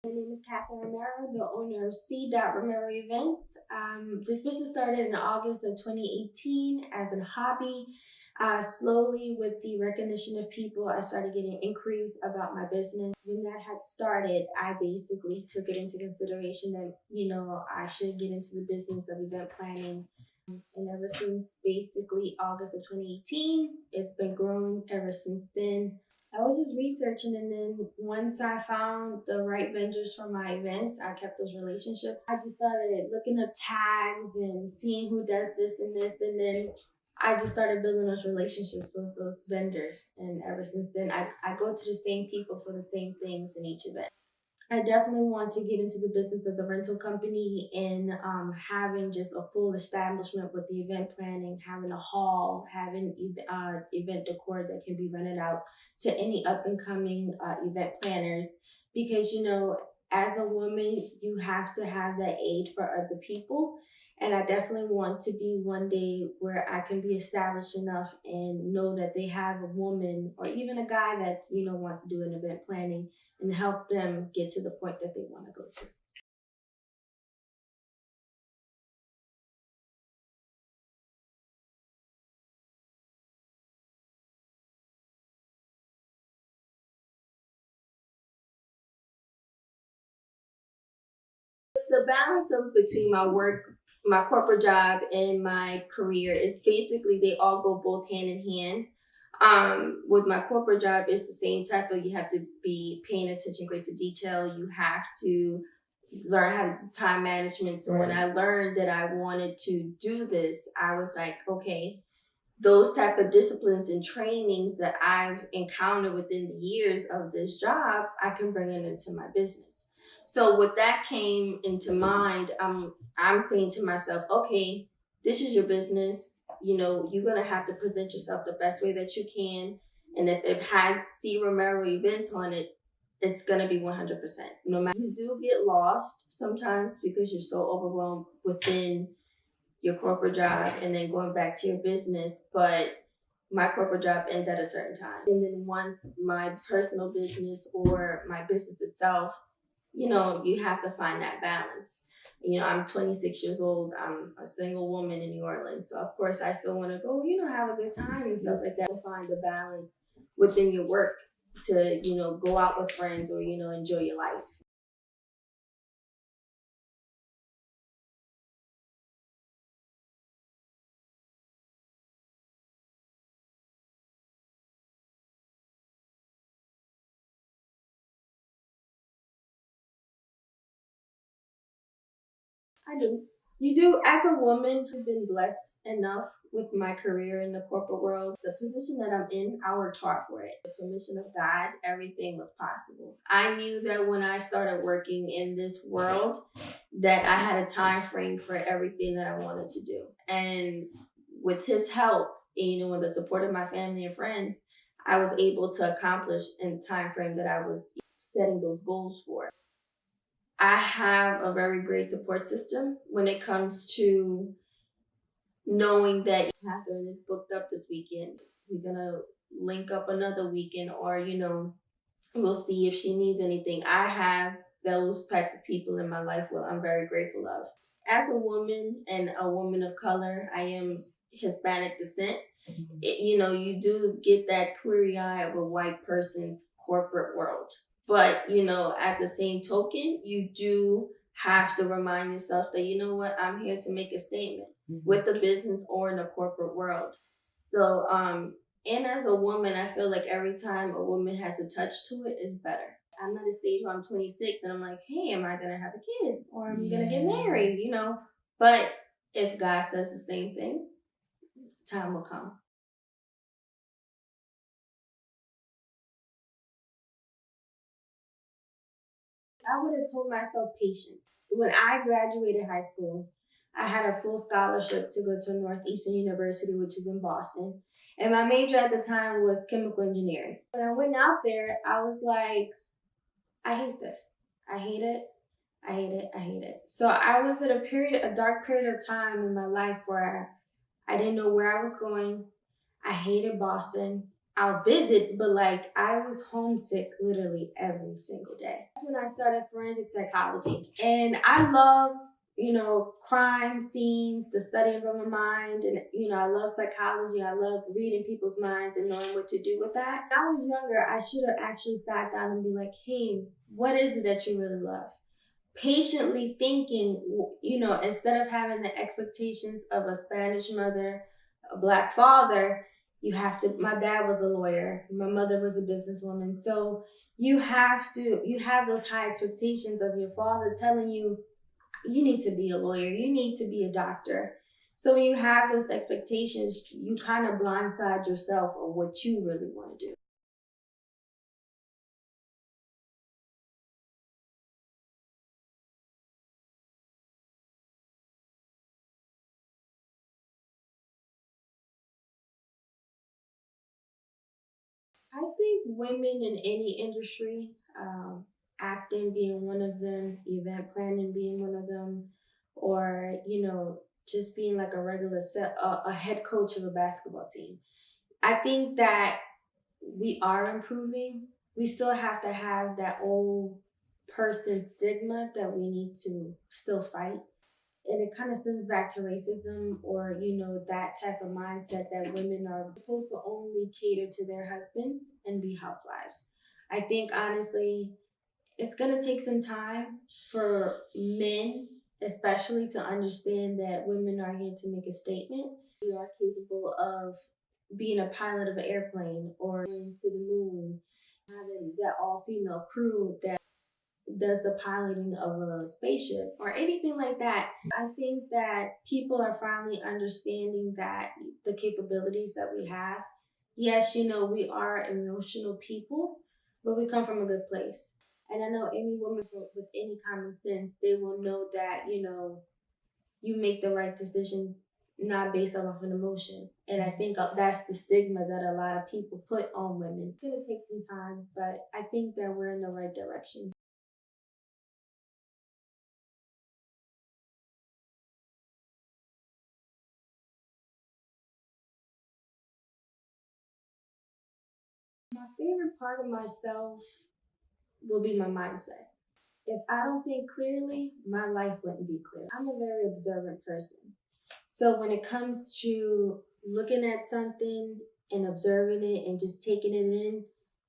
My name is Romero, the owner of Romero Events. This business started in August of 2018 as a hobby. Slowly, with the recognition of people, I started getting inquiries about my business. When that had started, I basically took it into consideration that, I should get into the business of event planning. And ever since basically August of 2018, it's been growing ever since then. I was just researching, and then once I found the right vendors for my events, I kept those relationships. I just started looking up tags and seeing who does this and this, and then I just started building those relationships with those vendors. And ever since then, I go to the same people for the same things in each event. I definitely want to get into the business of the rental company and having just a full establishment with the event planning, having a hall, having event decor that can be rented out to any up and coming event planners. Because, as a woman, you have to have that aid for other people. And I definitely want to be one day where I can be established enough and know that they have a woman or even a guy that, wants to do an event planning and help them get to the point that they want to go to. The balance of between my work, my corporate job, and my career is basically they all go both hand in hand. With my corporate job, it's the same type of you have to be paying attention great to detail. You have to learn how to do time management. So when I learned that I wanted to do this, I was like, okay, those type of disciplines and trainings that I've encountered within the years of this job, I can bring it into my business. So with that came into mind, I'm saying to myself, okay, this is your business. You're gonna have to present yourself the best way that you can. And if it has Romero events on it, it's gonna be 100%. No matter, you do get lost sometimes because you're so overwhelmed within your corporate job and then going back to your business, but my corporate job ends at a certain time. And then once my personal business or my business itself, you have to find that balance. I'm 26 years old. I'm a single woman in New Orleans. So of course I still want to go, have a good time and stuff like that. To find the balance within your work to, go out with friends or, enjoy your life. I do. You do, as a woman, I've been blessed enough with my career in the corporate world. The position that I'm in, I worked hard for it. The permission of God, everything was possible. I knew that when I started working in this world, that I had a time frame for everything that I wanted to do. And with His help, with the support of my family and friends, I was able to accomplish in the time frame that I was setting those goals for. I have a very great support system when it comes to knowing that Catherine is booked up this weekend. We're gonna link up another weekend, or we'll see if she needs anything. I have those type of people in my life. Well, I'm very grateful of. As a woman and a woman of color, I am Hispanic descent. You do get that query eye of a white person's corporate world. But, at the same token, you do have to remind yourself that, what, I'm here to make a statement with the business or in the corporate world. So, and as a woman, I feel like every time a woman has a touch to it, it's better. I'm at a stage where I'm 26 and I'm like, hey, am I going to have a kid or am I going to get married, But if God says the same thing, time will come. I would have told myself patience. When I graduated high school, I had a full scholarship to go to Northeastern University, which is in Boston. And my major at the time was chemical engineering. When I went out there, I was like, I hate this. I hate it. I hate it. I hate it. So I was at a dark period of time in my life where I didn't know where I was going. I hated Boston. I'll visit, but like I was homesick literally every single day. That's when I started forensic psychology. And I love, crime scenes, the study of my mind. And, I love psychology. I love reading people's minds and knowing what to do with that. When I was younger, I should have actually sat down and be like, hey, what is it that you really love? Patiently thinking, instead of having the expectations of a Spanish mother, a Black father, my dad was a lawyer, my mother was a businesswoman. So you have those high expectations of your father telling you, you need to be a lawyer, you need to be a doctor. So when you have those expectations, you kind of blindside yourself on what you really want to do. I think women in any industry, acting being one of them, event planning being one of them, or just being like a regular a head coach of a basketball team. I think that we are improving. We still have to have that old person stigma that we need to still fight. And it kind of stems back to racism, or that type of mindset that women are supposed to only cater to their husbands and be housewives. I think honestly it's going to take some time for men especially to understand that women are here to make a statement. We are capable of being a pilot of an airplane or going to the moon, having that all female crew that does the piloting of a spaceship or anything like that. I think that people are finally understanding that the capabilities that we have. Yes, we are emotional people, but we come from a good place. And I know any woman with any common sense, they will know that, you make the right decision not based off of an emotion. And I think that's the stigma that a lot of people put on women. It's going to take some time, but I think that we're in the right direction. My favorite part of myself will be my mindset. If I don't think clearly, my life wouldn't be clear. I'm a very observant person. So when it comes to looking at something and observing it and just taking it in,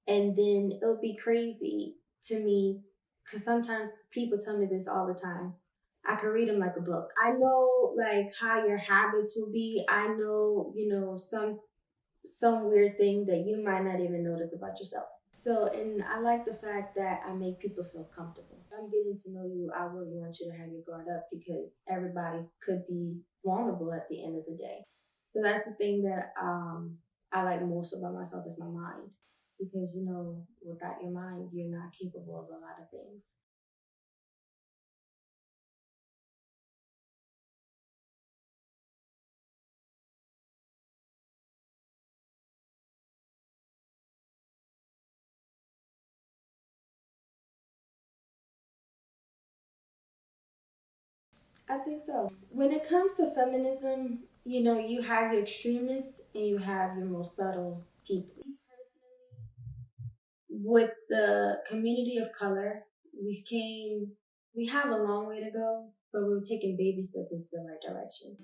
and then it'll be crazy to me because sometimes people tell me this all the time. I can read them like a book. I know like how your habits will be. I know, some weird thing that you might not even notice about yourself. So, and I like the fact that I make people feel comfortable. If I'm getting to know you, I really want you to have your guard up because everybody could be vulnerable at the end of the day. So that's the thing that I like most about myself is my mind. Because without your mind, you're not capable of a lot of things. I think so. When it comes to feminism, you have your extremists and you have your most subtle people. With the community of color, we have a long way to go, but we're taking baby steps into the right direction.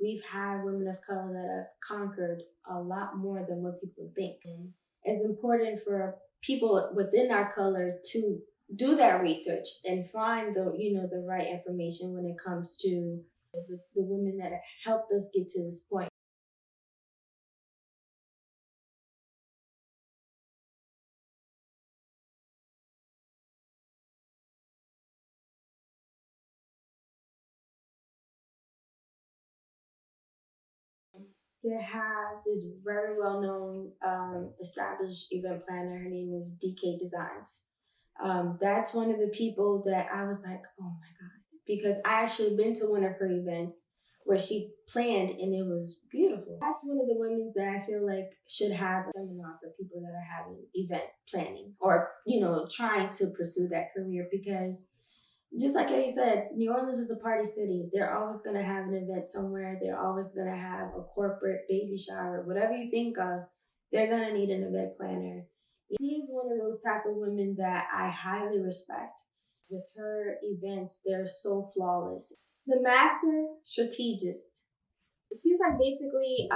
We've had women of color that have conquered a lot more than what people think. And it's important for people within our color to do that research and find the right information when it comes to the women that have helped us get to this point. They have this very well known established event planner. Her name is DK Designs. That's one of the people that I was like, oh my God. Because I actually been to one of her events where she planned and it was beautiful. That's one of the women that I feel like should have a seminar for people that are having event planning or, trying to pursue that career because just like you said, New Orleans is a party city. They're always going to have an event somewhere. They're always going to have a corporate baby shower, whatever you think of. they're gonna need an event planner. She's one of those type of women that I highly respect. With her events, they're so flawless. The master strategist. She's like basically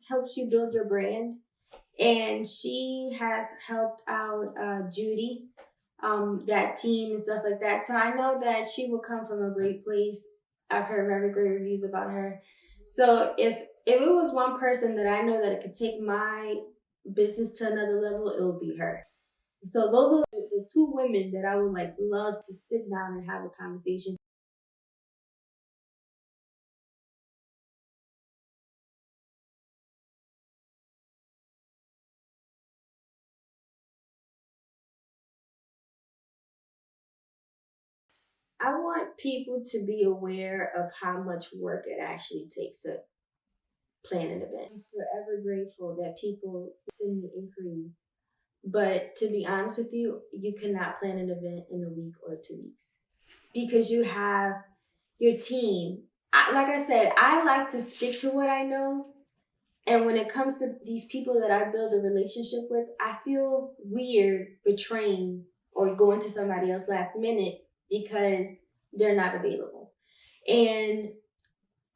helps you build your brand, and she has helped out Judy, that team and stuff like that. So I know that she will come from a great place. I've heard very great reviews about her. So if it was one person that I know that it could take my business to another level, it would be her. So those are the two women that I would like love to sit down and have a conversation. I want people to be aware of how much work it actually takes to plan an event. I'm forever grateful that people send me inquiries. But to be honest with you, you cannot plan an event in a week or 2 weeks because you have your team. Like I said, I like to stick to what I know. And when it comes to these people that I build a relationship with, I feel weird betraying or going to somebody else last minute because they're not available. And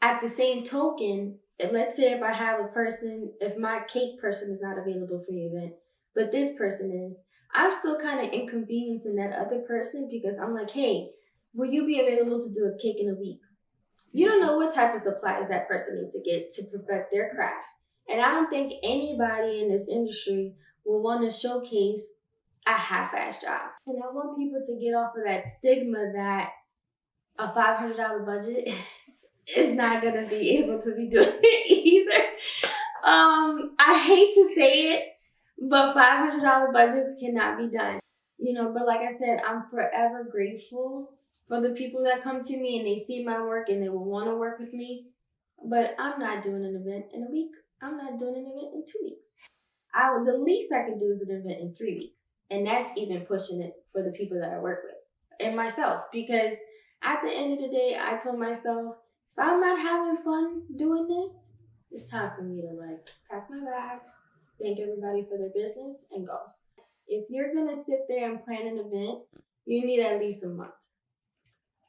at the same token, let's say if I have a person, if my cake person is not available for the event, but this person is, I'm still kind of inconveniencing that other person because I'm like, hey, will you be available to do a cake in a week? You don't know what type of supplies that person needs to get to perfect their craft. And I don't think anybody in this industry will want to showcase a half-assed job. And I want people to get off of that stigma that a $500 budget is not gonna be able to be doing it either. I hate to say it, but $500 budgets cannot be done. But like I said, I'm forever grateful for the people that come to me and they see my work and they will want to work with me. But I'm not doing an event in a week. I'm not doing an event in 2 weeks. The least I can do is an event in 3 weeks. And that's even pushing it for the people that I work with and myself. Because at the end of the day, I told myself, if I'm not having fun doing this, it's time for me to like pack my bags, thank everybody for their business, and go. If you're gonna sit there and plan an event, you need at least a month.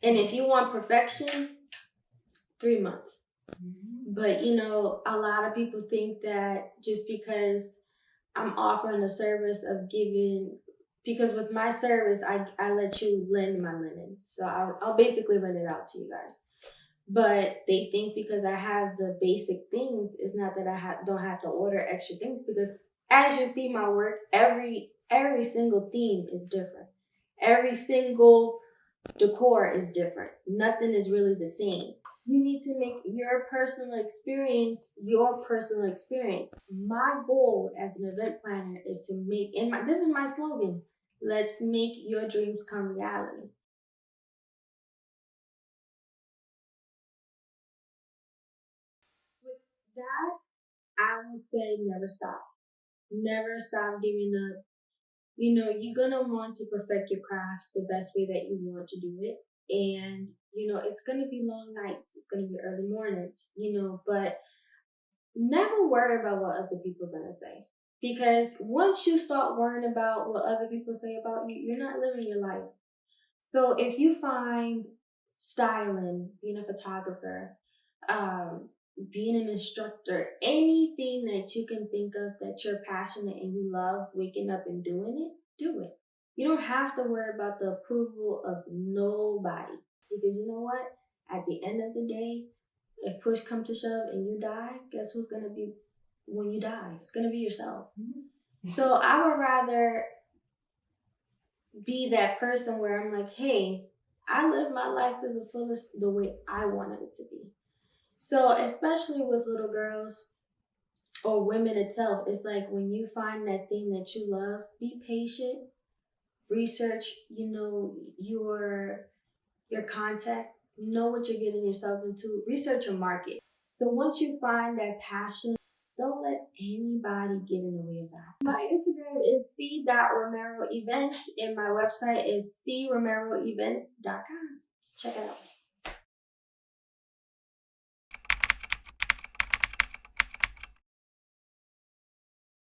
And if you want perfection, 3 months. But a lot of people think that just because I'm offering a service of giving, because with my service, I let you lend my linen. So I'll basically rent it out to you guys. But they think because I have the basic things, it's not that don't have to order extra things, because as you see my work, every single theme is different. Every single decor is different. Nothing is really the same. You need to make your personal experience your personal experience. My goal as an event planner is to make, this is my slogan, let's make your dreams come reality. With that, I would say never stop. Never stop giving up. You're gonna want to perfect your craft the best way that you want to do it. And it's gonna be long nights, it's gonna be early mornings, but never worry about what other people are gonna say. Because once you start worrying about what other people say about you, you're not living your life. So if you find styling, being a photographer, um, being an instructor, anything that you can think of that you're passionate and you love waking up and doing it, do it. You don't have to worry about the approval of nobody. Because you know what? At the end of the day, if push comes to shove and you die, guess who's going to be when you die? It's going to be yourself. Mm-hmm. So I would rather be that person where I'm like, hey, I live my life to the fullest the way I wanted it to be. So especially with little girls or women itself, it's like when you find that thing that you love, be patient, research, your contact, know what you're getting yourself into, research your market. So once you find that passion, don't let anybody get in the way of that. My Instagram is c.romero events and my website is cromeroevents.com. Check it out.